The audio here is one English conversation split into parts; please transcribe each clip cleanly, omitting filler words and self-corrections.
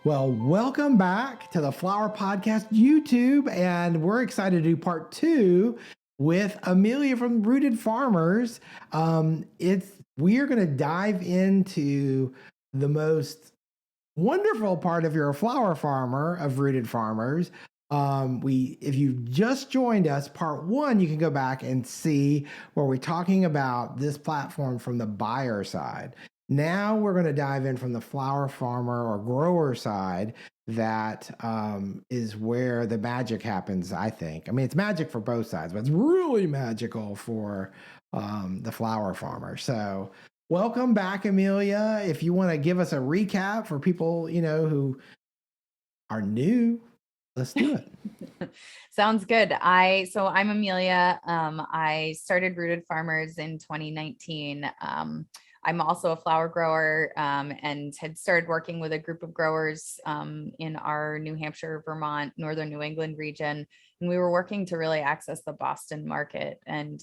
Well, welcome back to the Flower Podcast YouTube, and we're excited to do part two with Amelia from Rooted Farmers. It's we are going to dive into the most wonderful part of your flower farmer of Rooted Farmers. If you just joined us, part one, you can go back and see where we're talking about this platform from the buyer side. Now we're going to dive in from the flower farmer or grower side. That is where the magic happens, I think. I mean, it's magic for both sides, but it's really magical for the flower farmer. So welcome back, Amelia. If you want to give us a recap for people, who are new, let's do it. Sounds good. So I'm Amelia. I started Rooted Farmers in 2019. I'm also a flower grower and had started working with a group of growers in our New Hampshire, Vermont, Northern New England region. And we were working to really access the Boston market. And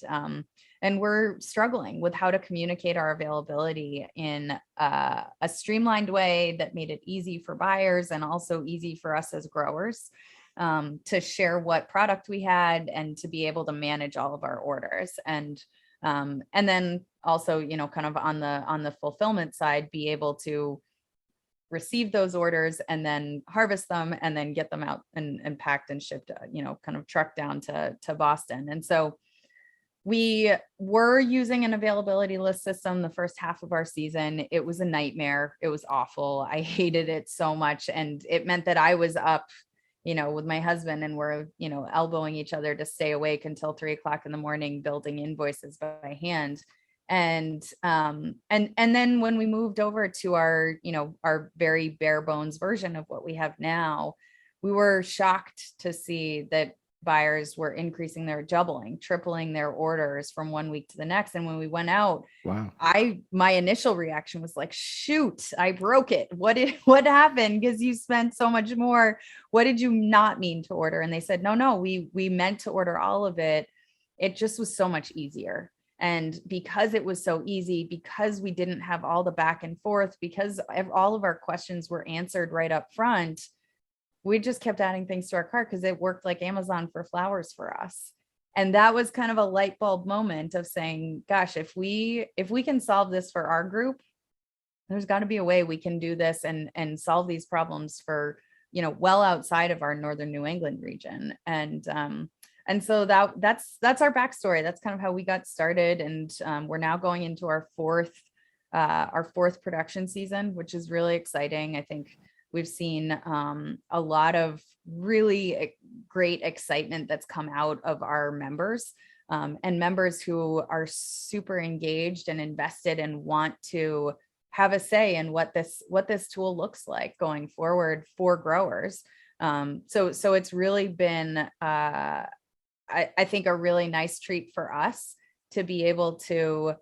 we're struggling with how to communicate our availability in a streamlined way that made it easy for buyers and also easy for us as growers to share what product we had and to be able to manage all of our orders. And then also, kind of on the fulfillment side, be able to receive those orders and then harvest them and then get them out and packed and shipped, kind of trucked down to Boston. And so we were using an availability list system the first half of our season. It was a nightmare. It was awful. I hated it so much. And it meant that I was up, with my husband, and we're, elbowing each other to stay awake until 3 o'clock in the morning, building invoices by hand. And then when we moved over to our very bare bones version of what we have now, we were shocked to see that buyers were increasing doubling, tripling their orders from 1 week to the next. And when we went out, wow, my initial reaction was like, shoot, I broke it. What happened? Because you spent so much more. What did you not mean to order? And they said, no, we meant to order all of it. It just was so much easier. And because it was so easy, because we didn't have all the back and forth, because all of our questions were answered right up front, we just kept adding things to our cart because it worked like Amazon for flowers for us. And that was kind of a light bulb moment of saying, gosh, if we can solve this for our group, there's got to be a way we can do this and solve these problems for, well outside of our Northern New England region. And so that's our backstory. That's kind of how we got started. And we're now going into our fourth production season, which is really exciting. I think we've seen a lot of really great excitement that's come out of our members, and members who are super engaged and invested and want to have a say in what this tool looks like going forward for growers. So it's really been, I think, a really nice treat for us to be able to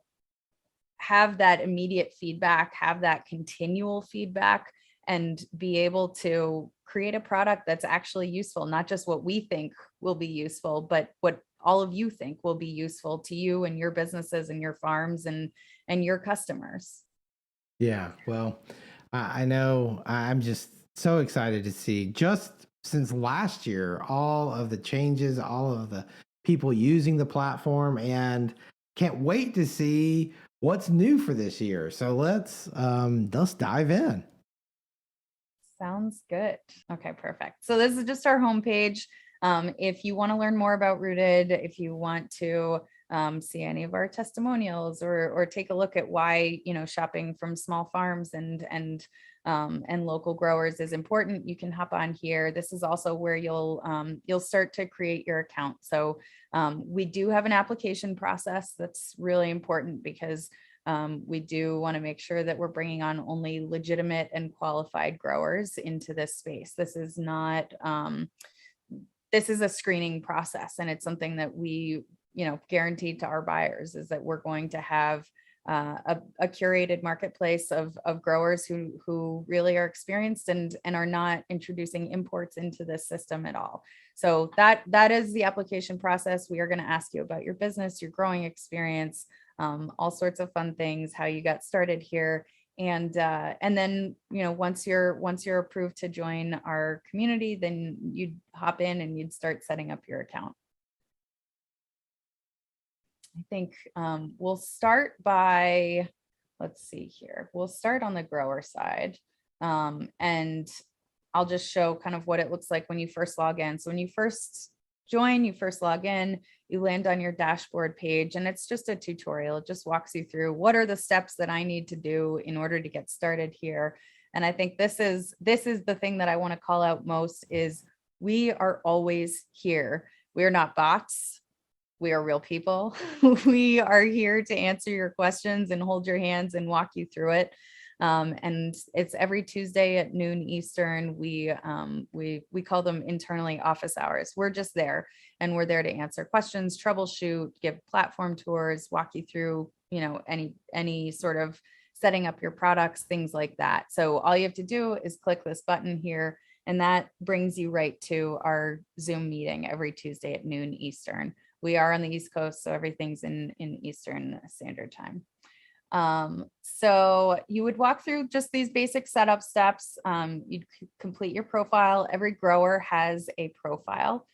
have that immediate feedback, have that continual feedback, and be able to create a product that's actually useful, not just what we think will be useful, but what all of you think will be useful to you and your businesses and your farms and your customers. Yeah, well, I know I'm just so excited to see just since last year all of the changes, all of the people using the platform, and can't wait to see what's new for this year. So let's dive in. Sounds good. Okay, perfect. So this is just our homepage. If you want to learn more about Rooted, if you want to see any of our testimonials or take a look at why, shopping from small farms and local growers is important, you can hop on here. This is also where you'll start to create your account. So we do have an application process that's really important because we do want to make sure that we're bringing on only legitimate and qualified growers into this space. This is not, this is a screening process, and it's something that we, guaranteed to our buyers is that we're going to have a curated marketplace of growers who really are experienced and are not introducing imports into this system at all. So that is the application process. We are going to ask you about your business, your growing experience, all sorts of fun things, how you got started here. And then, once you're approved to join our community, then you'd hop in and you'd start setting up your account. I think we'll start by, let's see here. We'll start on the grower side. And I'll just show kind of what it looks like when you first log in. So when you first join, you first log in, you land on your dashboard page, and it's just a tutorial. It just walks you through what are the steps that I need to do in order to get started here. And I think this is the thing that I want to call out most is we are always here. We are not bots. We are real people. We are here to answer your questions and hold your hands and walk you through it. And it's every Tuesday at noon Eastern. We call them internally office hours. We're just there, and we're there to answer questions, troubleshoot, give platform tours, walk you through, any sort of setting up your products, things like that. So all you have to do is click this button here, and that brings you right to our Zoom meeting every Tuesday at noon Eastern. We are on the East Coast, so everything's in Eastern Standard Time. So you would walk through just these basic setup steps. You'd complete your profile. Every grower has a profile.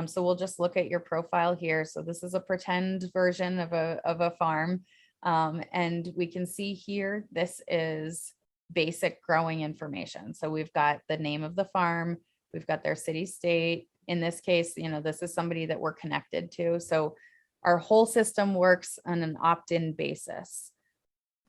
So we'll just look at your profile here. So this is a pretend version of a farm. And we can see here, this is basic growing information. So we've got the name of the farm, we've got their city, state. In this case, this is somebody that we're connected to. So our whole system works on an opt-in basis.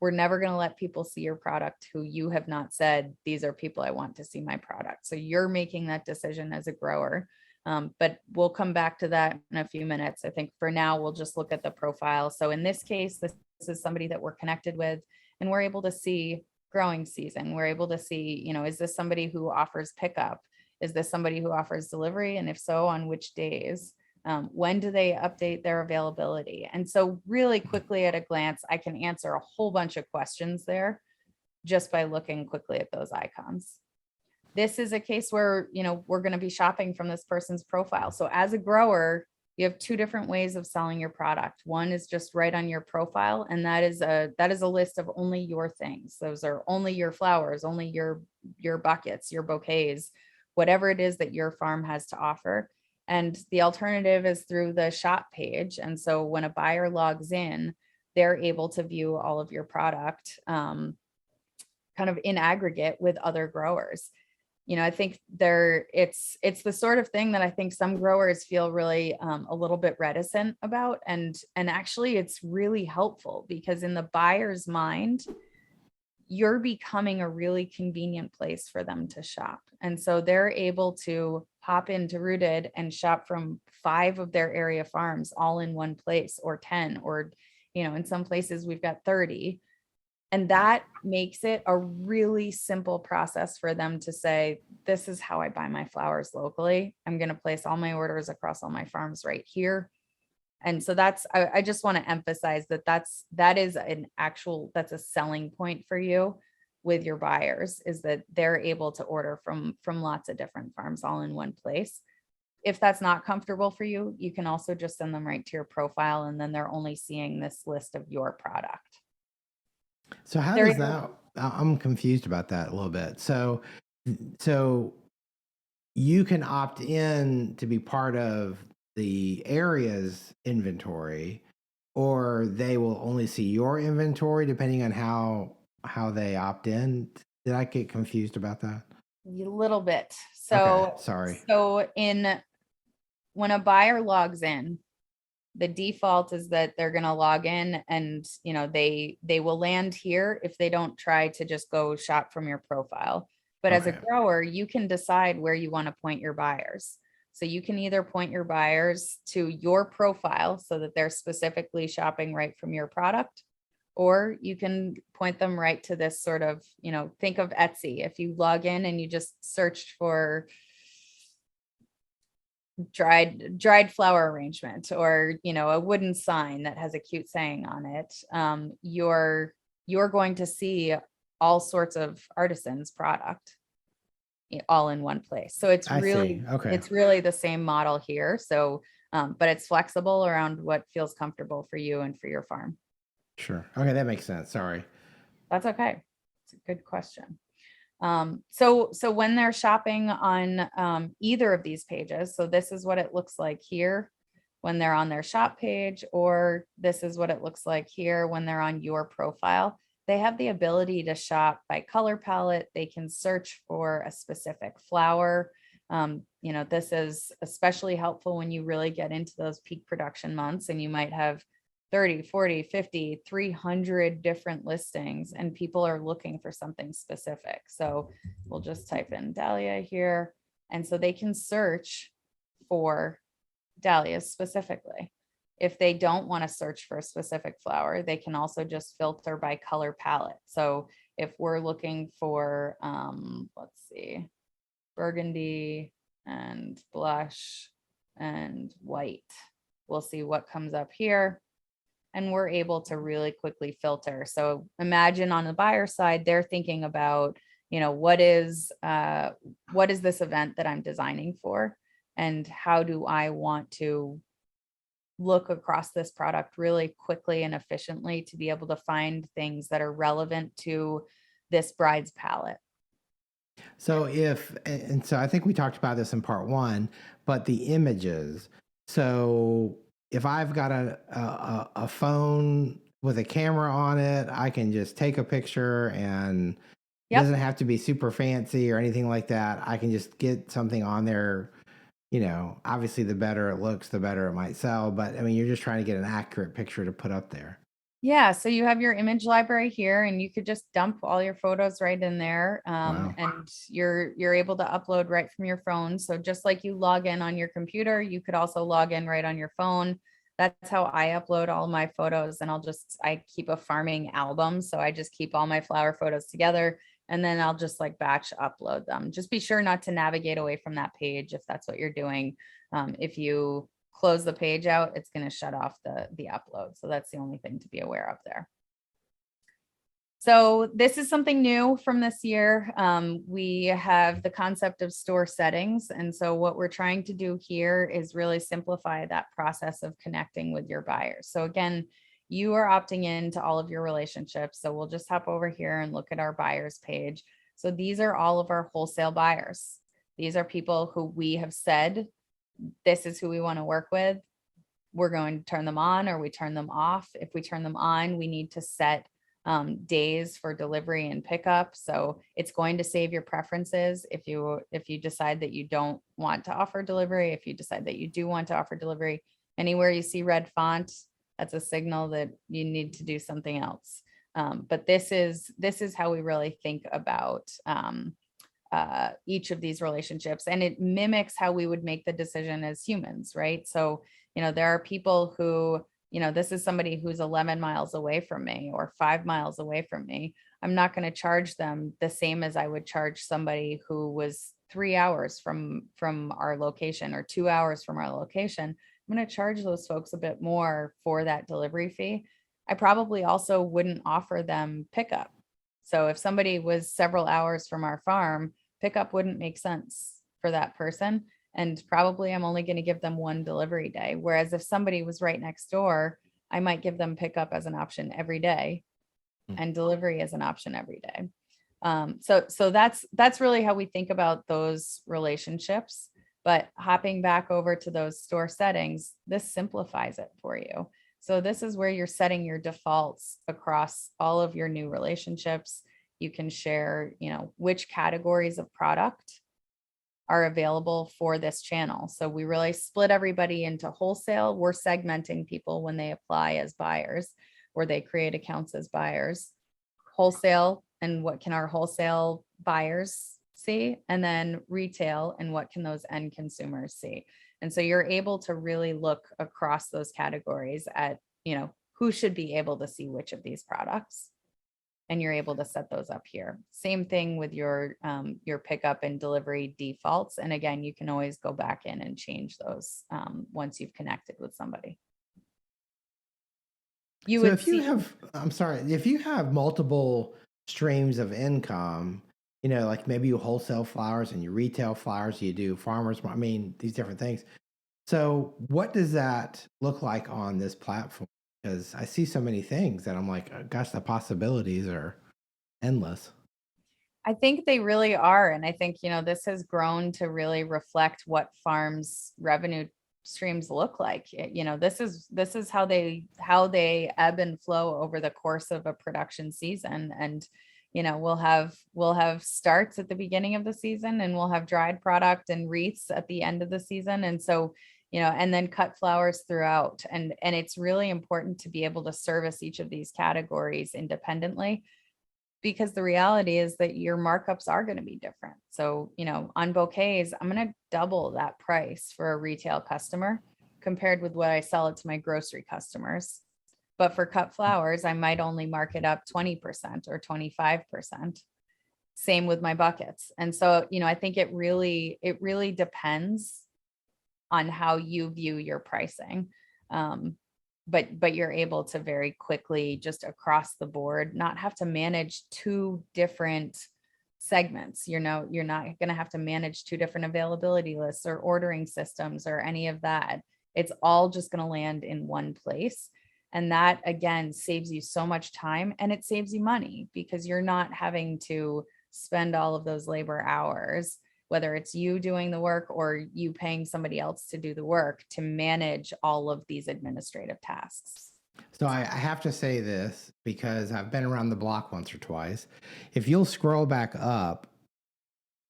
We're never going to let people see your product who you have not said, these are people I want to see my product. So you're making that decision as a grower. But we'll come back to that in a few minutes. I think for now, we'll just look at the profile. So in this case, this is somebody that we're connected with, and we're able to see growing season. We're able to see, is this somebody who offers pickup? Is this somebody who offers delivery? And if so, on which days? When do they update their availability? And so really quickly at a glance, I can answer a whole bunch of questions there just by looking quickly at those icons. This is a case where, we're going to be shopping from this person's profile. So as a grower, you have two different ways of selling your product. One is just right on your profile, and that is a list of only your things. Those are only your flowers, only your buckets, your bouquets, whatever it is that your farm has to offer. And the alternative is through the shop page. And so when a buyer logs in, they're able to view all of your product kind of in aggregate with other growers. I think it's the sort of thing that I think some growers feel really a little bit reticent about. And actually it's really helpful because in the buyer's mind, you're becoming a really convenient place for them to shop. And so they're able to hop into Rooted and shop from 5 of their area farms all in one place, or 10, or, in some places we've got 30. And that makes it a really simple process for them to say, this is how I buy my flowers locally. I'm going to place all my orders across all my farms right here. And so I just want to emphasize that is that's a selling point for you with your buyers, is that they're able to order from lots of different farms all in one place. If that's not comfortable for you, you can also just send them right to your profile, and then they're only seeing this list of your product. So how does that, I'm confused about that a little bit. So you can opt in to be part of the area's inventory, or they will only see your inventory depending on how they opt in. Did I get confused about that? A little bit. So, okay, sorry. So when a buyer logs in, the default is that they're going to log in and, they will land here if they don't try to just go shop from your profile. But as a grower, you can decide where you want to point your buyers. So you can either point your buyers to your profile so that they're specifically shopping right from your product, or you can point them right to this sort of, think of Etsy. If you log in and you just searched for dried flower arrangement, or, a wooden sign that has a cute saying on it, you're going to see all sorts of artisans product all in one place. So it's really the same model here. So, but it's flexible around what feels comfortable for you and for your farm. Sure. Okay. That makes sense. Sorry. That's okay. It's a good question. So when they're shopping on either of these pages, so this is what it looks like here when they're on their shop page, or this is what it looks like here when they're on your profile. They have the ability to shop by color palette. They can search for a specific flower. This is especially helpful when you really get into those peak production months and you might have 30, 40, 50, 300 different listings and people are looking for something specific. So we'll just type in dahlia here. And so they can search for dahlias specifically. If they don't want to search for a specific flower, they can also just filter by color palette. So if we're looking for, let's see, burgundy and blush and white, we'll see what comes up here. And we're able to really quickly filter. So imagine on the buyer side, they're thinking about, what is this event that I'm designing for? And how do I want to look across this product really quickly and efficiently to be able to find things that are relevant to this bride's palette? So so I think we talked about this in part one, but the images. So if I've got a phone with a camera on it, I can just take a picture and it Yep. doesn't have to be super fancy or anything like that. I can just get something on there. Obviously the better it looks, the better it might sell. But I mean, you're just trying to get an accurate picture to put up there. Yeah, so you have your image library here and you could just dump all your photos right in there. Wow. And you're able to upload right from your phone. So just like you log in on your computer, you could also log in right on your phone. That's how I upload all my photos, and I keep a farming album. So I just keep all my flower photos together and then I'll just like batch upload them. Just be sure not to navigate away from that page if that's what you're doing. If you close the page out, it's going to shut off the upload. So that's the only thing to be aware of there. So this is something new from this year. We have the concept of store settings. And so what we're trying to do here is really simplify that process of connecting with your buyers. So again, you are opting into all of your relationships. So we'll just hop over here and look at our buyers page. So these are all of our wholesale buyers. These are people who we have said, this is who we want to work with. We're going to turn them on or we turn them off. If we turn them on, we need to set days for delivery and pickup. So it's going to save your preferences if you decide that you don't want to offer delivery. If you decide that you do want to offer delivery, anywhere you see red font, that's a signal that you need to do something else. But this is how we really think about each of these relationships, and it mimics how we would make the decision as humans, right? So, there are people who, this is somebody who's 11 miles away from me or 5 miles away from me. I'm not going to charge them the same as I would charge somebody who was 3 hours from our location or 2 hours from our location. I'm going to charge those folks a bit more for that delivery fee. I probably also wouldn't offer them pickup. So if somebody was several hours from our farm, pickup wouldn't make sense for that person. And probably I'm only going to give them one delivery day. Whereas if somebody was right next door, I might give them pickup as an option every day and delivery as an option every day. So that's really how we think about those relationships. But hopping back over to those store settings, this simplifies it for you. So this is where you're setting your defaults across all of your new relationships. You can share, which categories of product are available for this channel. So we really split everybody into wholesale. We're segmenting people when they apply as buyers or they create accounts as buyers. Wholesale, and what can our wholesale buyers see? And then retail, and what can those end consumers see? And so you're able to really look across those categories at, who should be able to see which of these products. And you're able to set those up here. Same thing with your pickup and delivery defaults. And again, you can always go back in and change those once you've connected with somebody. If you have multiple streams of income, like maybe you wholesale flowers and you retail flowers, you do farmers, I mean, these different things. So what does that look like on this platform? Because I see so many things that I'm like, gosh, the possibilities are endless. I think they really are. And I think, this has grown to really reflect what farms' revenue streams look like. This is how they ebb and flow over the course of a production season. And, we'll have starts at the beginning of the season, and we'll have dried product and wreaths at the end of the season. And so, and then cut flowers throughout. And it's really important to be able to service each of these categories independently, because the reality is that your markups are going to be different. So, on bouquets, I'm going to double that price for a retail customer compared with what I sell it to my grocery customers. But for cut flowers, I might only mark it up 20% or 25%. Same with my buckets. And so, I think it really depends on how you view your pricing. But you're able to very quickly, just across the board, not have to manage two different segments. You're not going to have to manage two different availability lists or ordering systems or any of that. It's all just going to land in one place. And that, again, saves you so much time, and it saves you money, because you're not having to spend all of those labor hours, whether it's you doing the work or you paying somebody else to do the work, to manage all of these administrative tasks. So I have to say this because I've been around the block once or twice. If you'll scroll back up,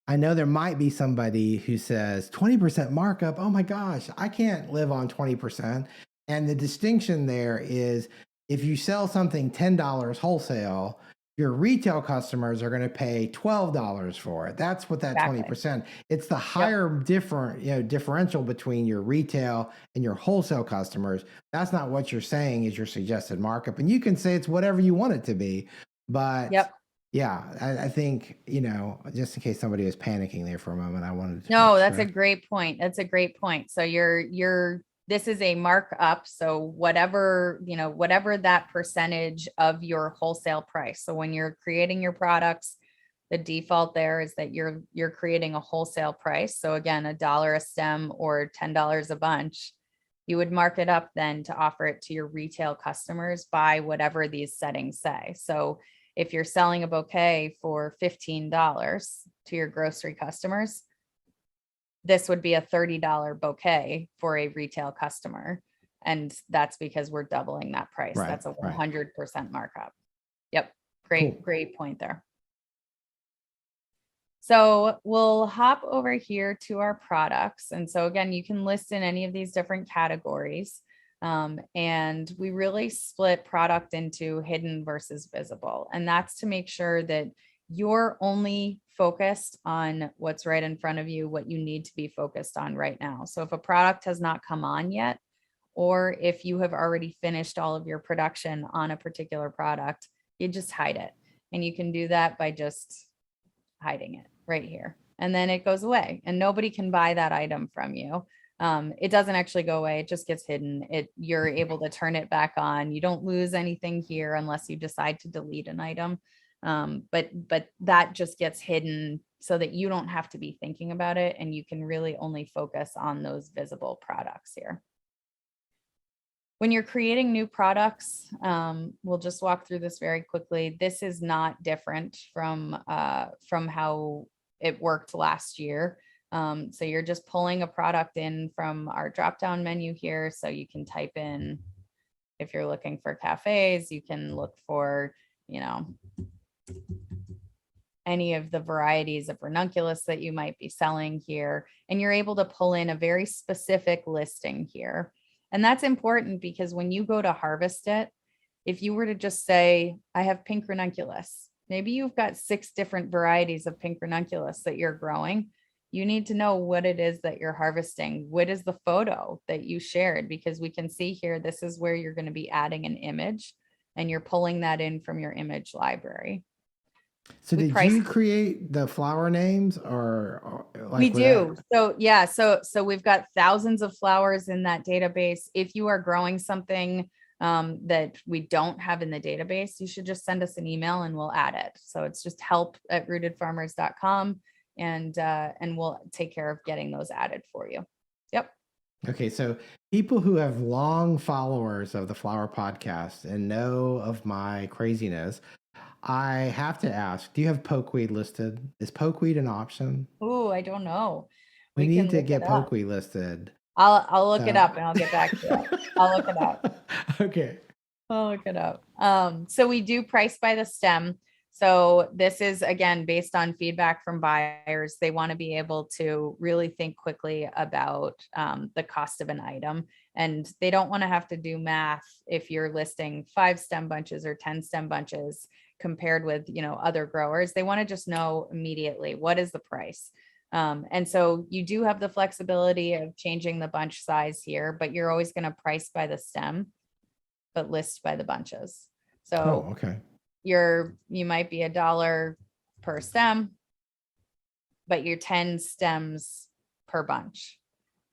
I know there might be somebody who says 20% markup. Oh my gosh, I can't live on 20%. And the distinction there is, if you sell something $10 wholesale, your retail customers are going to pay $12 for it. That's what that Exactly. 20%. It's the higher differential between your retail and your wholesale customers. That's not what you're saying is your suggested markup. And you can say it's whatever you want it to be. But yeah, I think, just in case somebody was panicking there for a moment, I wanted to. No, that's a great point. That's a great point. So this is a markup. So whatever that percentage of your wholesale price. So when you're creating your products, the default there is that you're creating a wholesale price. So again, $1 a stem or $10 a bunch. You would mark it up then to offer it to your retail customers by whatever these settings say. So if you're selling a bouquet for $15 to your grocery customers, this would be a $30 bouquet for a retail customer. And that's because we're doubling that price. Right, that's a 100% markup. Yep. Cool. Great point there. So we'll hop over here to our products. And so again, you can list in any of these different categories. And we really split product into hidden versus visible. And that's to make sure that you're only focused on what's right in front of you, what you need to be focused on right now. So if a product has not come on yet, or if you have already finished all of your production on a particular product, you just hide it. And you can do that by just hiding it right here. And then it goes away and nobody can buy that item from you. It doesn't actually go away. It just gets hidden. You're able to turn it back on. You don't lose anything here unless you decide to delete an item. But that just gets hidden so that you don't have to be thinking about it, and you can really only focus on those visible products here. When you're creating new products, we'll just walk through this very quickly. This is not different from how it worked last year. So you're just pulling a product in from our drop-down menu here. So you can type in, if you're looking for cafes, you can look for, any of the varieties of ranunculus that you might be selling here. And you're able to pull in a very specific listing here. And that's important because when you go to harvest it, if you were to just say, I have pink ranunculus, maybe you've got 6 different varieties of pink ranunculus that you're growing. You need to know what it is that you're harvesting. What is the photo that you shared? Because we can see here, this is where you're going to be adding an image, and you're pulling that in from your image library. So did you create the flower names or like we do? So yeah, so we've got thousands of flowers in that database. If you are growing something that we don't have in the database, you should just send us an email and we'll add it. So it's just help@rootedfarmers.com, and we'll take care of getting those added for you. Yep. Okay, so people who have long followers of the Flower Podcast and know of my craziness, I have to ask, do you have pokeweed listed? Is pokeweed an option? Oh, I don't know. We We can need to look it get up. pokeweed listed. I'll look it So up and I'll get back to you. I'll look it up. okay. I'll look it up. So we do price by the stem. So this is again based on feedback from buyers. They want to be able to really think quickly about the cost of an item, and they don't want to have to do math if you're listing 5 stem bunches or 10 stem bunches compared with other growers. They want to just know immediately what is the price. And so you do have the flexibility of changing the bunch size here, but you're always going to price by the stem but list by the bunches. Oh, So okay. you might be $1 per stem, but you're 10 stems per bunch.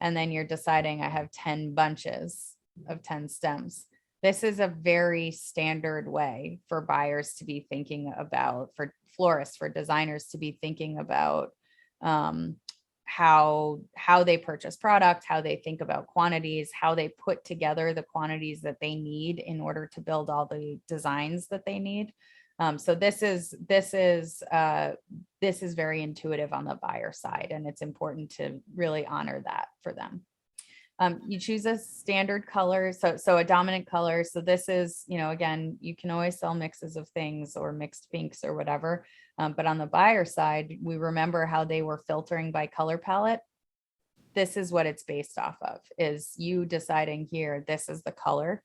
And then you're deciding I have 10 bunches of 10 stems. This is a very standard way for buyers to be thinking about, for florists, for designers to be thinking about um, how they purchase product, how they think about quantities, how they put together the quantities that they need in order to build all the designs that they need. So this is very intuitive on the buyer side, and it's important to really honor that for them. You choose a standard color, so a dominant color. So this is, again, you can always sell mixes of things or mixed pinks or whatever. But on the buyer side, we remember how they were filtering by color palette. This is what it's based off of, is you deciding here, this is the color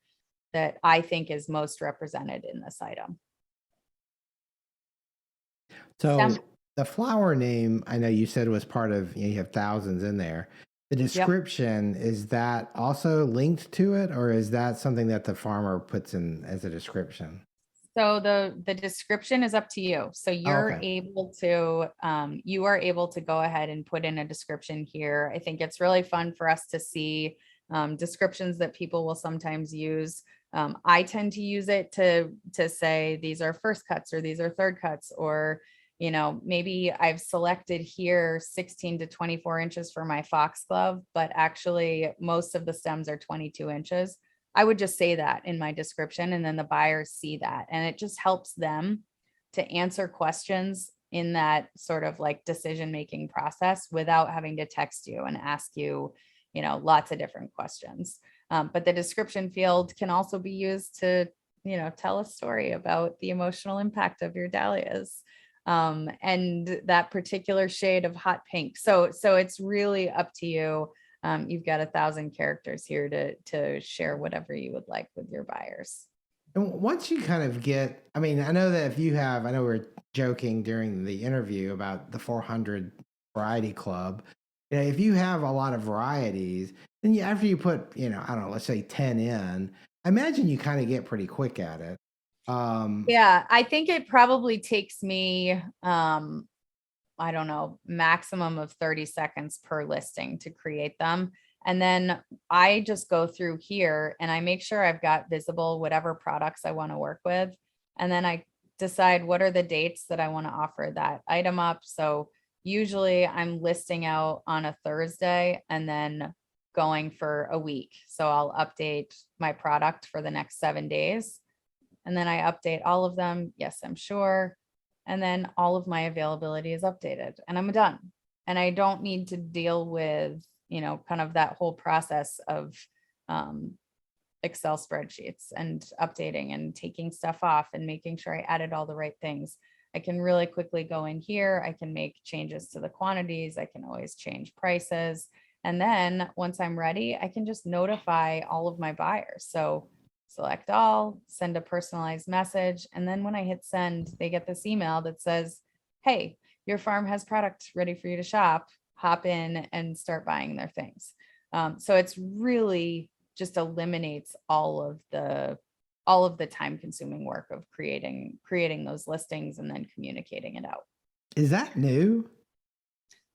that I think is most represented in this item. So Stem. the flower name, I know you said was part of, you have thousands in there. The Yep. description, is that also linked to it, or is that something that the farmer puts in as a description? So the description is up to you. So Oh, you're okay. able to you are able to go ahead and put in a description here. I think it's really fun for us to see descriptions that people will sometimes use. I tend to use it to say these are first cuts or these are third cuts, or maybe I've selected here 16 to 24 inches for my foxglove, but actually most of the stems are 22 inches. I would just say that in my description, and then the buyers see that, and it just helps them to answer questions in that sort of like decision-making process without having to text you and ask you, lots of different questions. But the description field can also be used to, tell a story about the emotional impact of your dahlias and that particular shade of hot pink. So it's really up to you. You've got 1,000 characters here to share whatever you would like with your buyers. And once you kind of get, I mean, I know that if you have, I know we were joking during the interview about the 400 variety club. If you have a lot of varieties, then after you put, I don't know, let's say 10 in, I imagine you kind of get pretty quick at it. Yeah, I think it probably takes me, I don't know, maximum of 30 seconds per listing to create them. And then I just go through here and I make sure I've got visible whatever products I want to work with. And then I decide what are the dates that I want to offer that item up. So usually I'm listing out on a Thursday and then going for a week. So I'll update my product for the next 7 days. And then I update all of them. Yes, I'm sure. And then all of my availability is updated and I'm done. And I don't need to deal with, kind of that whole process of Excel spreadsheets and updating and taking stuff off and making sure I added all the right things. I can really quickly go in here. I can make changes to the quantities. I can always change prices. And then once I'm ready, I can just notify all of my buyers. So select all, send a personalized message. And then when I hit send, they get this email that says, hey, your farm has product ready for you to shop. Hop in and start buying their things. So it's really just eliminates all of the time consuming work of creating those listings and then communicating it out. Is that new?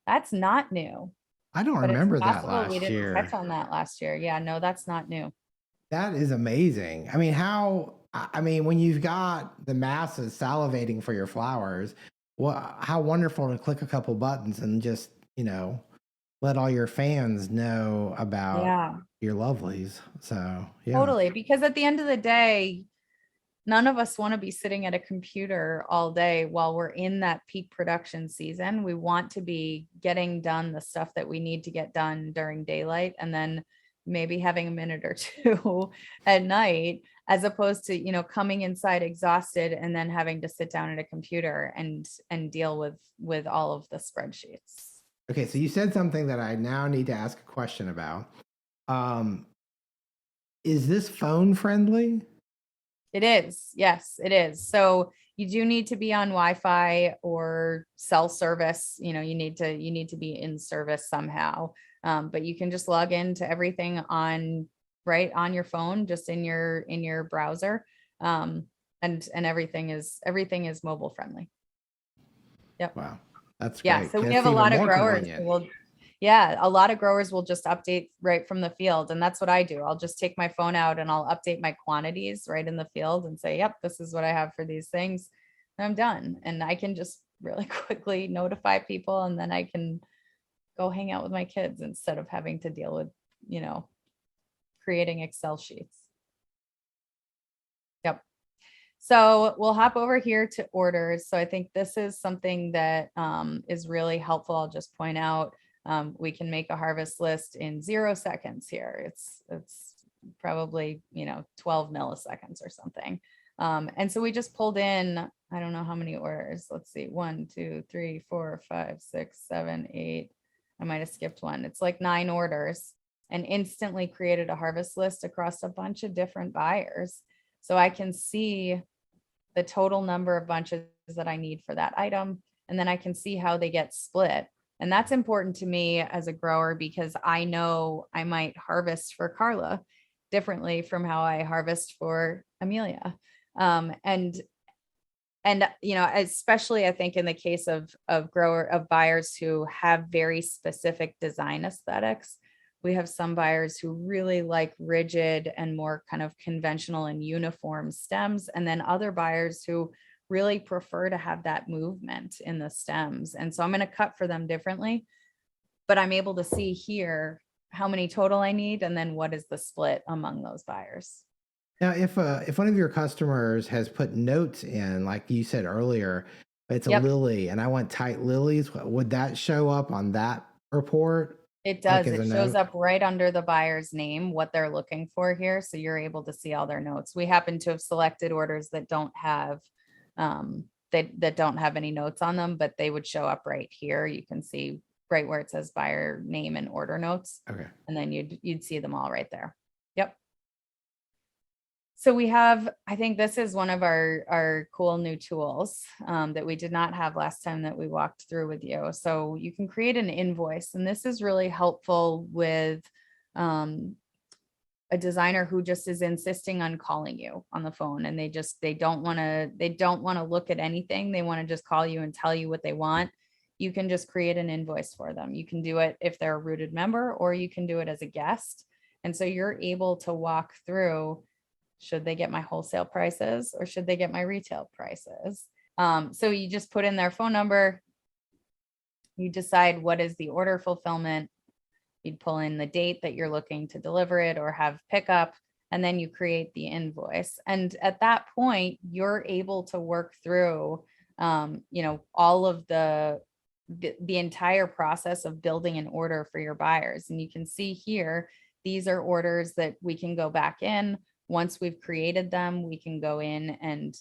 That's not new, I don't but it's remember that possible we last didn't touch year. on that last year. Yeah, no, that's not new. That is amazing. I mean, when you've got the masses salivating for your flowers, how wonderful to click a couple buttons and just, let all your fans know about Yeah, your lovelies. So, yeah. totally. Because at the end of the day, none of us want to be sitting at a computer all day while we're in that peak production season. We want to be getting done the stuff that we need to get done during daylight, and then maybe having a minute or two at night, as opposed to, coming inside exhausted and then having to sit down at a computer and deal with all of the spreadsheets. Okay, so you said something that I now need to ask a question about. Um, is this phone friendly? It is. Yes, it is. So you do need to be on Wi-Fi or cell service. You need to be in service somehow. But you can just log into everything right on your phone, just in your browser. And everything is mobile friendly. Yep. Wow, that's Yeah. great. So we That's have a even lot of more growers who convenient. will, yeah, a lot of growers will just update right from the field. And that's what I do. I'll just take my phone out and I'll update my quantities right in the field and say, yep, this is what I have for these things. And I'm done. And I can just really quickly notify people, and then I can go hang out with my kids instead of having to deal with, you know, creating Excel sheets. Yep. So we'll hop over here to orders. So I think this is something that is really helpful. I'll just point out, we can make a harvest list in 0 seconds here. It's probably, 12 milliseconds or something. And so we just pulled in, I don't know how many orders. Let's see, 1, 2, 3, 4, 5, 6, 7, 8. I might have skipped one. It's like 9 orders, and instantly created a harvest list across a bunch of different buyers. So I can see the total number of bunches that I need for that item. And then I can see how they get split. And that's important to me as a grower, because I know I might harvest for Carla differently from how I harvest for Amelia. And especially I think in the case of buyers who have very specific design aesthetics. We have some buyers who really like rigid and more kind of conventional and uniform stems, and then other buyers who really prefer to have that movement in the stems. And so I'm going to cut for them differently, but I'm able to see here how many total I need, and then what is the split among those buyers. Now, if one of your customers has put notes in, like you said earlier, it's a Yep. lily, and I want tight lilies, would that show up on that report? It Like does. as a It shows note? up right under the buyer's name, what they're looking for here. So you're able to see all their notes. We happen to have selected orders that don't have that don't have any notes on them, but they would show up right here. You can see right where it says buyer name and order notes. Okay. And then you'd see them all right there. Yep. So we have, I think this is one of our cool new tools that we did not have last time that we walked through with you. So you can create an invoice, and this is really helpful with a designer who just is insisting on calling you on the phone, and they don't want to look at anything. They want to just call you and tell you what they want. You can just create an invoice for them. You can do it if they're a rooted member, or you can do it as a guest. And so you're able to walk through, should they get my wholesale prices or should they get my retail prices? So you just put in their phone number, you decide what is the order fulfillment, you'd pull in the date that you're looking to deliver it or have pickup, and then you create the invoice. And at that point, you're able to work through, all of the entire process of building an order for your buyers. And you can see here, these are orders that we can go back in. Once we've created them, we can go in and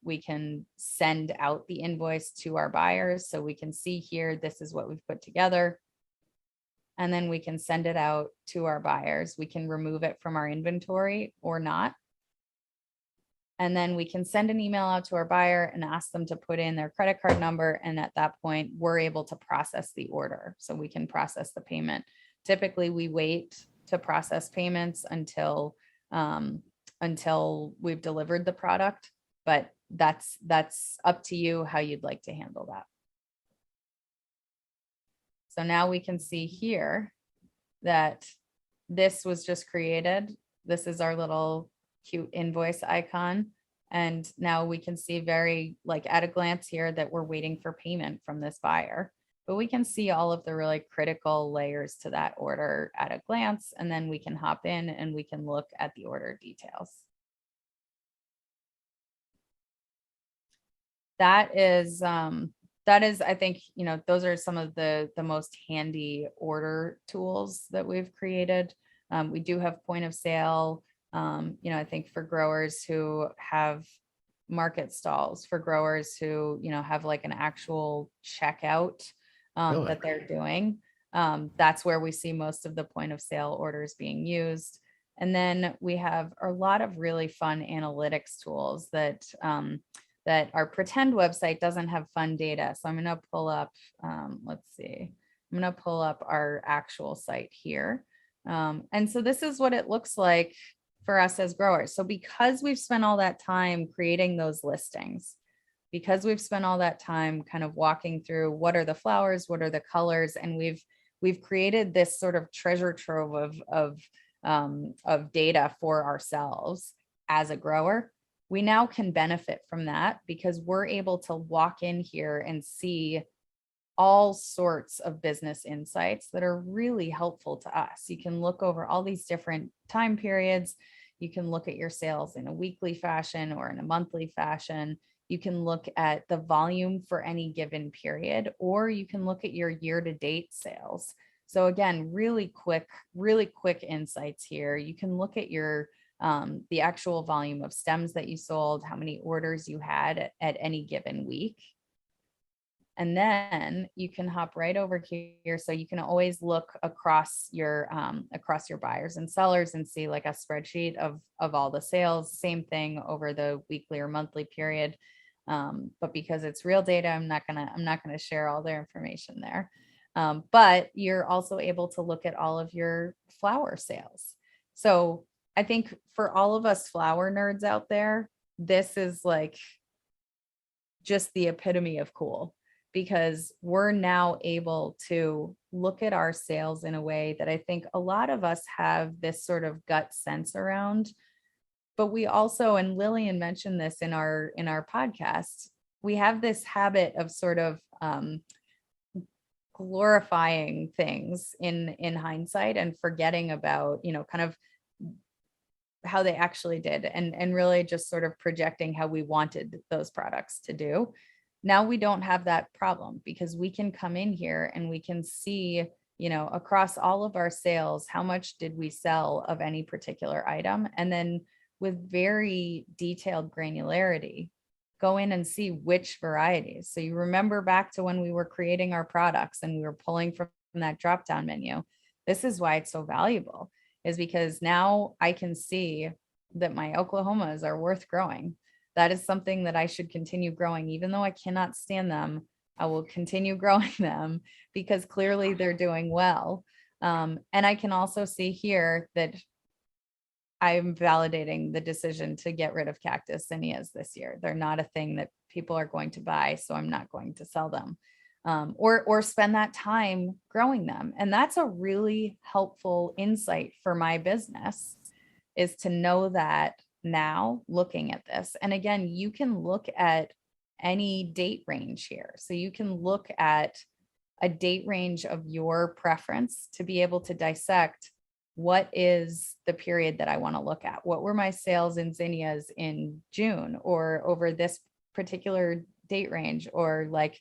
we can send out the invoice to our buyers. So we can see here, this is what we've put together. And then we can send it out to our buyers. We can remove it from our inventory or not. And then we can send an email out to our buyer and ask them to put in their credit card number. And at that point, we're able to process the order. So we can process the payment. Typically, we wait to process payments until we've delivered the product, but that's up to you how you'd like to handle that. So now we can see here that this was just created. This is our little cute invoice icon. And now we can see very like at a glance here that we're waiting for payment from this buyer. But we can see all of the really critical layers to that order at a glance. And then we can hop in and we can look at the order details. that is, I think, those are some of the most handy order tools that we've created. We do have point of sale, I think for growers who have market stalls, for growers who, have like an actual checkout Really? that they're doing. That's where we see most of the point of sale orders being used. And then we have a lot of really fun analytics tools that our pretend website doesn't have fun data. So I'm going to pull up, let's see, I'm going to pull up our actual site here. And so this is what it looks like for us as growers. So because we've spent all that time creating those listings, because we've spent all that time kind of walking through what are the flowers, what are the colors, and we've created this sort of treasure trove of data for ourselves as a grower. We now can benefit from that because we're able to walk in here and see all sorts of business insights that are really helpful to us. You can look over all these different time periods. You can look at your sales in a weekly fashion or in a monthly fashion. You can look at the volume for any given period, or you can look at your year-to-date sales. So again, really quick insights here. You can look at your the actual volume of stems that you sold, how many orders you had at any given week. And then you can hop right over here. So you can always look across your buyers and sellers and see like a spreadsheet of all the sales, same thing over the weekly or monthly period. But because it's real data, I'm not gonna share all their information there. But you're also able to look at all of your flower sales. So I think for all of us flower nerds out there, this is like just the epitome of cool, because we're now able to look at our sales in a way that I think a lot of us have this sort of gut sense around. But we also, and Lillian mentioned this in our podcast, we have this habit of sort of glorifying things in hindsight and forgetting about, kind of how they actually did, and really just sort of projecting how we wanted those products to do. Now we don't have that problem because we can come in here and we can see, across all of our sales, how much did we sell of any particular item, and then with very detailed granularity, go in and see which varieties. So you remember back to when we were creating our products and we were pulling from that drop down menu. This is why it's so valuable, is because now I can see that my Oklahomas are worth growing. That is something that I should continue growing. Even though I cannot stand them, I will continue growing them because clearly they're doing well. And I can also see here that I'm validating the decision to get rid of cactus zinnias this year. They're not a thing that people are going to buy, so I'm not going to sell them. Or spend that time growing them. And that's a really helpful insight for my business, is to know that now looking at this. And again, you can look at any date range here. So you can look at a date range of your preference to be able to dissect what is the period that I want to look at. What were my sales in zinnias in June or over this particular date range, or like,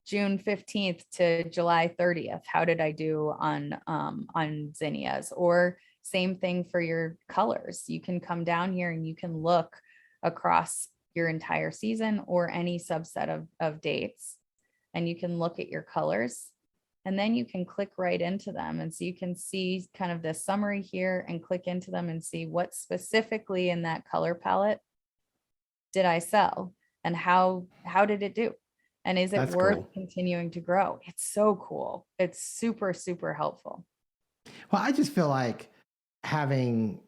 June 15th to July 30th. How did I do on zinnias? Or same thing for your colors. You can come down here and you can look across your entire season or any subset of dates, and you can look at your colors, and then you can click right into them. And so you can see kind of this summary here and click into them and see what specifically in that color palette did I sell, and how did it do? And is it That's worth cool. continuing to grow? It's so cool. It's super, super helpful. Well, I just feel like having,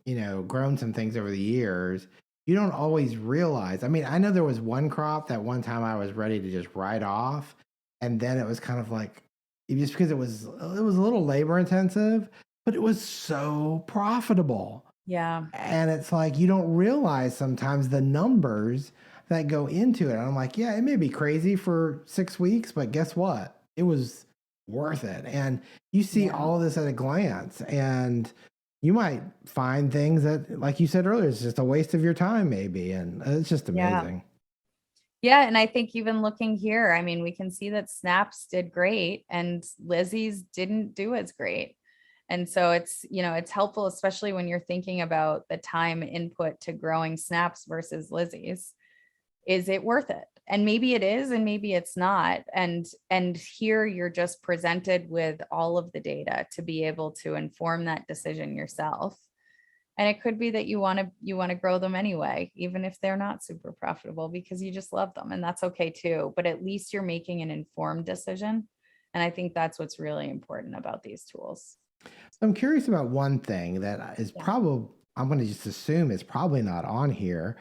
grown some things over the years, you don't always realize. I mean, I know there was one crop that one time I was ready to just write off. And then it was kind of like, just because it was a little labor intensive, but it was so profitable. Yeah. And it's like, you don't realize sometimes the numbers that go into it. And I'm like, yeah, it may be crazy for 6 weeks, but guess what? It was worth it. And you see all of this at a glance, and you might find things that, like you said earlier, it's just a waste of your time maybe. And it's just amazing. Yeah. And I think even looking here, I mean, we can see that Snaps did great and Lizzie's didn't do as great. And so it's, it's helpful, especially when you're thinking about the time input to growing Snaps versus Lizzie's. Is it worth it? And maybe it is, and maybe it's not. And here you're just presented with all of the data to be able to inform that decision yourself. And it could be that you want to grow them anyway, even if they're not super profitable, because you just love them, and that's okay too. But at least you're making an informed decision. And I think that's what's really important about these tools. I'm curious about one thing that is Yeah. probably, I'm going to just assume it's probably not on here.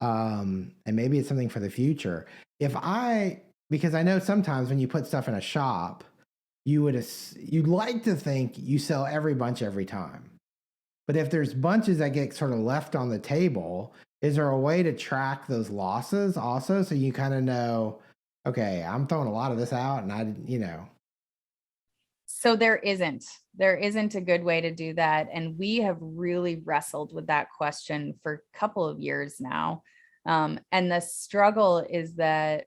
And maybe it's something for the future. Because I know sometimes when you put stuff in a shop, you'd like to think you sell every bunch every time. But if there's bunches that get sort of left on the table, is there a way to track those losses also? So you kind of know, okay, I'm throwing a lot of this out and So there isn't a good way to do that. And we have really wrestled with that question for a couple of years now. And the struggle is that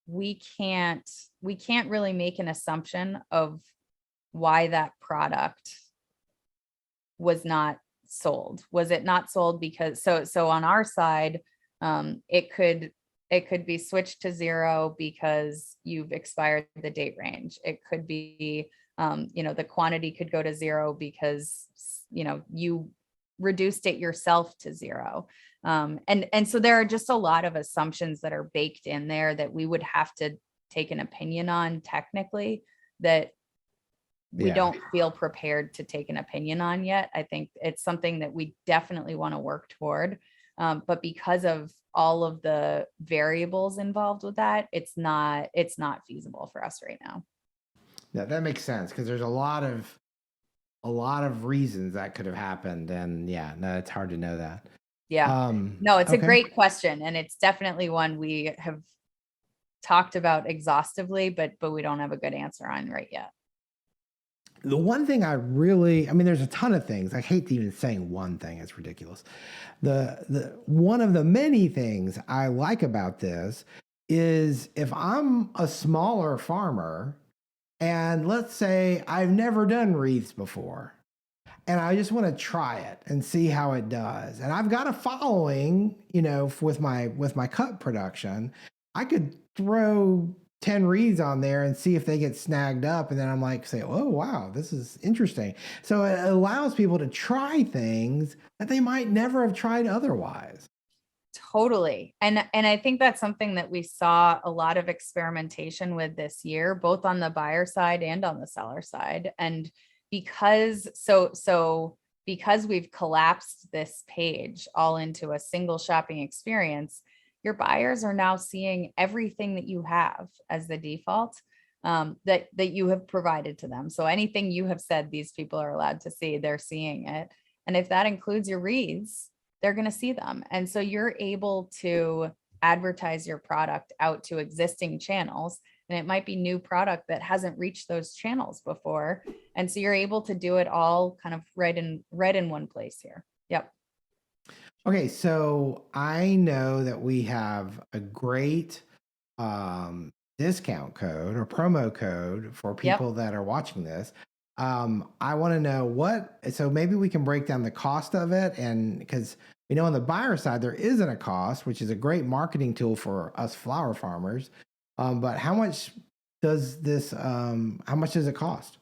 we can't really make an assumption of why that product was not sold. Was it not sold because so on our side, it could be switched to 0 because you've expired the date range. It could be, the quantity could go to 0 because, you reduced it yourself to 0. And so there are just a lot of assumptions that are baked in there that we would have to take an opinion on technically that we don't feel prepared to take an opinion on yet. I think it's something that we definitely want to work toward. But because of all of the variables involved with that, it's not feasible for us right now. Yeah, that makes sense because there's a lot of reasons that could have happened, and yeah, no, it's hard to know that. Yeah. No, it's a Okay. great question. And it's definitely one we have talked about exhaustively, but we don't have a good answer on right yet. The one thing I mean, there's a ton of things. I hate even saying one thing; it's ridiculous. The one of the many things I like about this is if I'm a smaller farmer, and let's say I've never done wreaths before, and I just want to try it and see how it does. And I've got a following, with my cut production. I could throw 10 reads on there and see if they get snagged up. And then I'm like, say, oh, wow, this is interesting. So it allows people to try things that they might never have tried otherwise. Totally. And I think that's something that we saw a lot of experimentation with this year, both on the buyer side and on the seller side. And because because we've collapsed this page all into a single shopping experience, your buyers are now seeing everything that you have as the default, that you have provided to them. So anything you have said these people are allowed to see, they're seeing it. And if that includes your reads, they're going to see them. And so you're able to advertise your product out to existing channels. And it might be new product that hasn't reached those channels before. And so you're able to do it all kind of right in one place here. Yep. Okay, so I know that we have a great discount code or promo code for people that are watching this. I want to know so maybe we can break down the cost of it. And because on the buyer side, there isn't a cost, which is a great marketing tool for us flower farmers. But how much does it cost?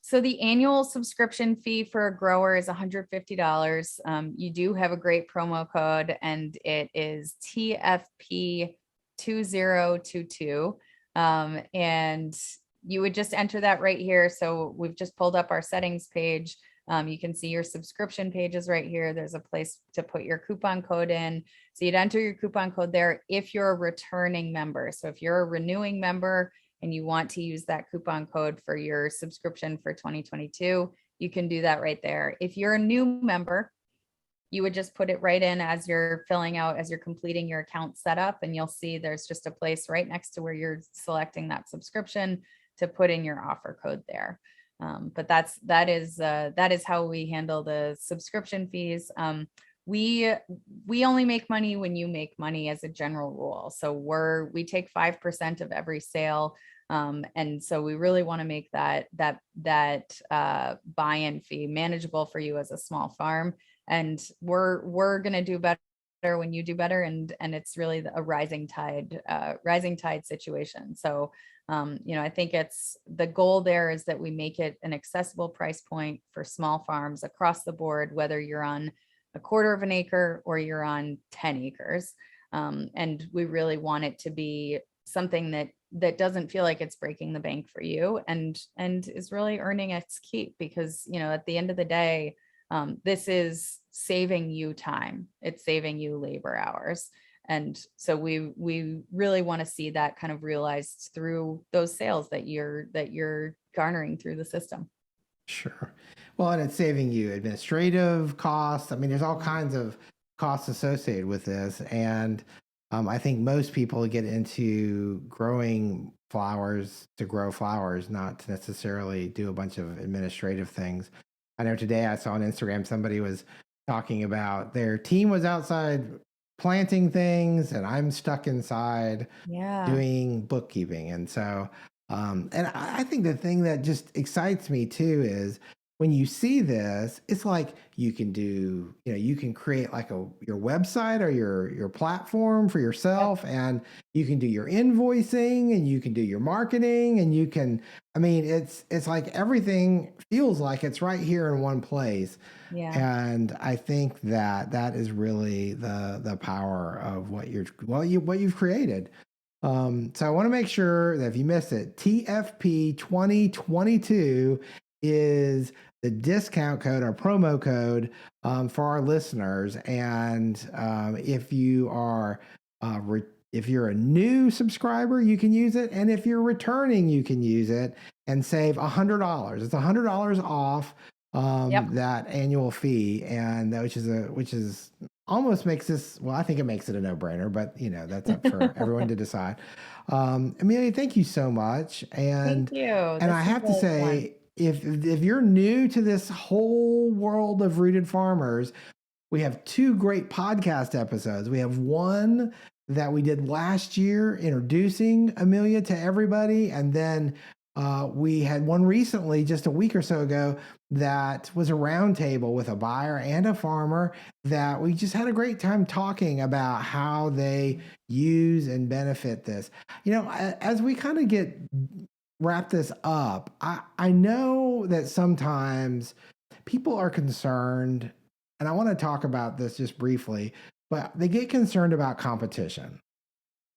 So the annual subscription fee for a grower is $150. You do have a great promo code, and it is TFP2022. And you would just enter that right here. So we've just pulled up our settings page. You can see your subscription pages right here. There's a place to put your coupon code in. So you'd enter your coupon code there if you're a returning member. So if you're a renewing member and you want to use that coupon code for your subscription for 2022, you can do that right there. If you're a new member, you would just put it right in as you're completing your account setup, and you'll see there's just a place right next to where you're selecting that subscription to put in your offer code there. But that is how we handle the subscription fees. we only make money when you make money as a general rule. So we take 5% of every sale. And so we really want to make that buy-in fee manageable for you as a small farm. And we're going to do better when you do better. And it's really a rising tide situation. So, I think it's the goal there is that we make it an accessible price point for small farms across the board, whether you're on a quarter of an acre or you're on 10 acres. And we really want it to be something that doesn't feel like it's breaking the bank for you, and is really earning its keep, because at the end of the day, this is saving you time, it's saving you labor hours. And so we really want to see that kind of realized through those sales that you're garnering through the system. Sure. Well, and it's saving you administrative costs. I mean, there's all kinds of costs associated with this. And I think most people get into growing flowers to grow flowers, not to necessarily do a bunch of administrative things. I know today I saw on Instagram somebody was talking about their team was outside planting things, and I'm stuck inside doing bookkeeping. And so, and I think the thing that just excites me too is when you see this, it's like you can do, you can create like your website or your platform for yourself, and you can do your invoicing, and you can do your marketing, and you can, I mean, it's like everything feels like it's right here in one place. Yeah. And I think that is really the power of what you've created. So I want to make sure that if you missed it, TFP 2022 is the discount code or promo code for our listeners. And if you are if you're a new subscriber, you can use it, and if you're returning, you can use it and save $100. It's $100 off that annual fee, and which is almost makes this, well, I think it makes it a no-brainer, but that's up for everyone to decide. Amelia, thank you so much. And thank you. And I have to say, if you're new to this whole world of Rooted Farmers, we have 2 great podcast episodes. We have one that we did last year introducing Amelia to everybody, and then we had one recently, just a week or so ago, that was a roundtable with a buyer and a farmer that we just had a great time talking about how they use and benefit this. As we kind of wrap this up, I know that sometimes people are concerned, and I want to talk about this just briefly, but they get concerned about competition.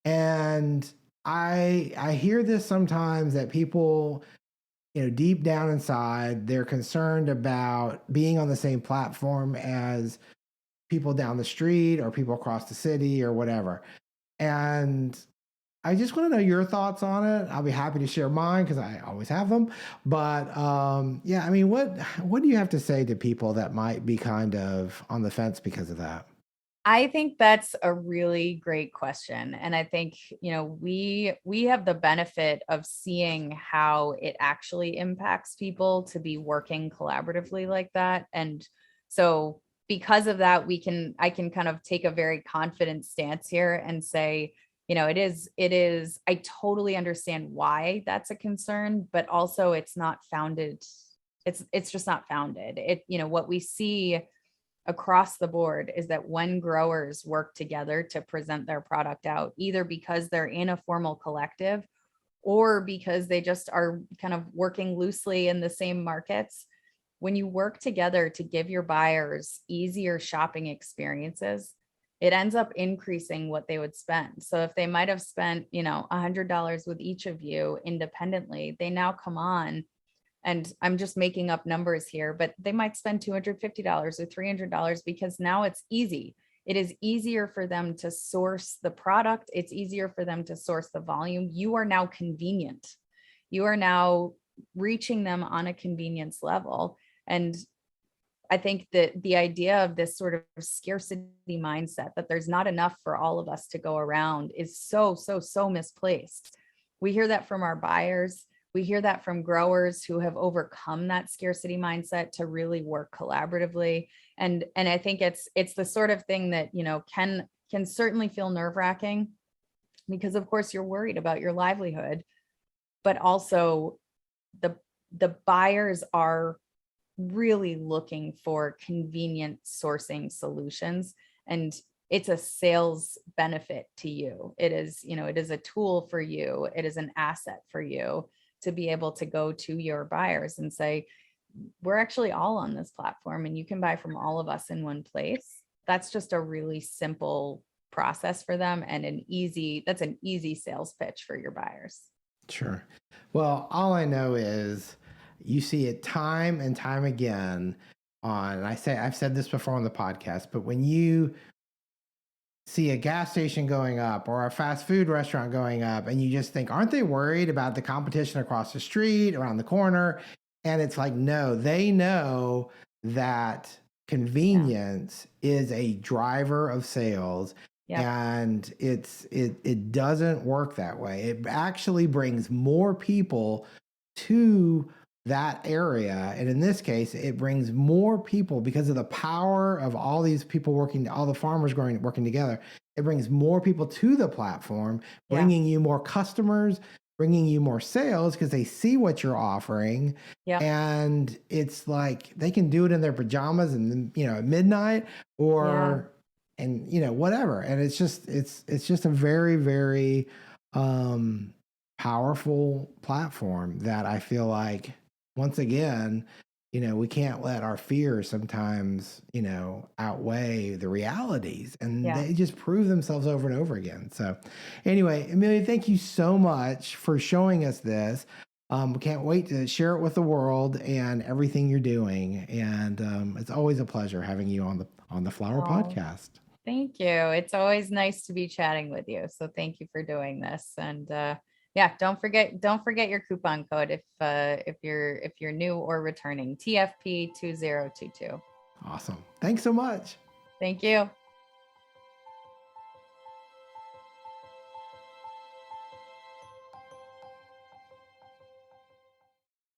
And I hear this sometimes, that people, deep down inside, they're concerned about being on the same platform as people down the street or people across the city or whatever. And I just want to know your thoughts on it. I'll be happy to share mine because I always have them. But yeah, I mean, what do you have to say to people that might be kind of on the fence because of that? I think that's a really great question. And I think, we have the benefit of seeing how it actually impacts people to be working collaboratively like that. And so because of that, I can kind of take a very confident stance here and say, it is, I totally understand why that's a concern, but also it's not founded. It's just not founded. What we see across the board is that when growers work together to present their product out, either because they're in a formal collective or because they just are kind of working loosely in the same markets, when you work together to give your buyers easier shopping experiences, it ends up increasing what they would spend. So if they might have spent, $100 with each of you independently, they now come on, and I'm just making up numbers here, but they might spend $250 or $300 because now it's easy. It is easier for them to source the product. It's easier for them to source the volume. You are now convenient. You are now reaching them on a convenience level. And I think that the idea of this sort of scarcity mindset, that there's not enough for all of us to go around, is so misplaced. We hear that from our buyers. we hear that from growers who have overcome that scarcity mindset to really work collaboratively. And I think it's the sort of thing that, you know, can certainly feel nerve-wracking, because of course you're worried about your livelihood, but also the buyers are really looking for convenient sourcing solutions, and it's a sales benefit to you. It is, you know, it is a tool for you. It is an asset for you to be able to go to your buyers and say, we're actually all on this platform and you can buy from all of us in one place. That's just a really simple process for them, and that's an easy sales pitch for your buyers. Sure. Well, all I know is you see it time and time again on, I've said this before on the podcast, but when you see a gas station going up or a fast food restaurant going up, and you just think, aren't they worried about the competition across the street, around the corner? And it's like, no, they know that convenience is a driver of sales. Yep. And it doesn't work that way. It actually brings more people to that area. And in this case, it brings more people because of the power of all these people working, all the farmers working together. It brings more people to the platform, bringing you more customers, bringing you more sales because they see what you're offering. Yeah. And it's like they can do it in their pajamas and, you know, at midnight or, and, you know, whatever. And it's just a very, very powerful platform that I feel like, once again, you know, we can't let our fears sometimes, you know, outweigh the realities, and they just prove themselves over and over again. So anyway, Amelia, thank you so much for showing us this. We can't wait to share it with the world and everything you're doing. And it's always a pleasure having you on the Flower Podcast. Thank you. It's always nice to be chatting with you. So thank you for doing this. And don't forget your coupon code if you're new or returning, TFP 2022. Awesome. Thanks so much. Thank you.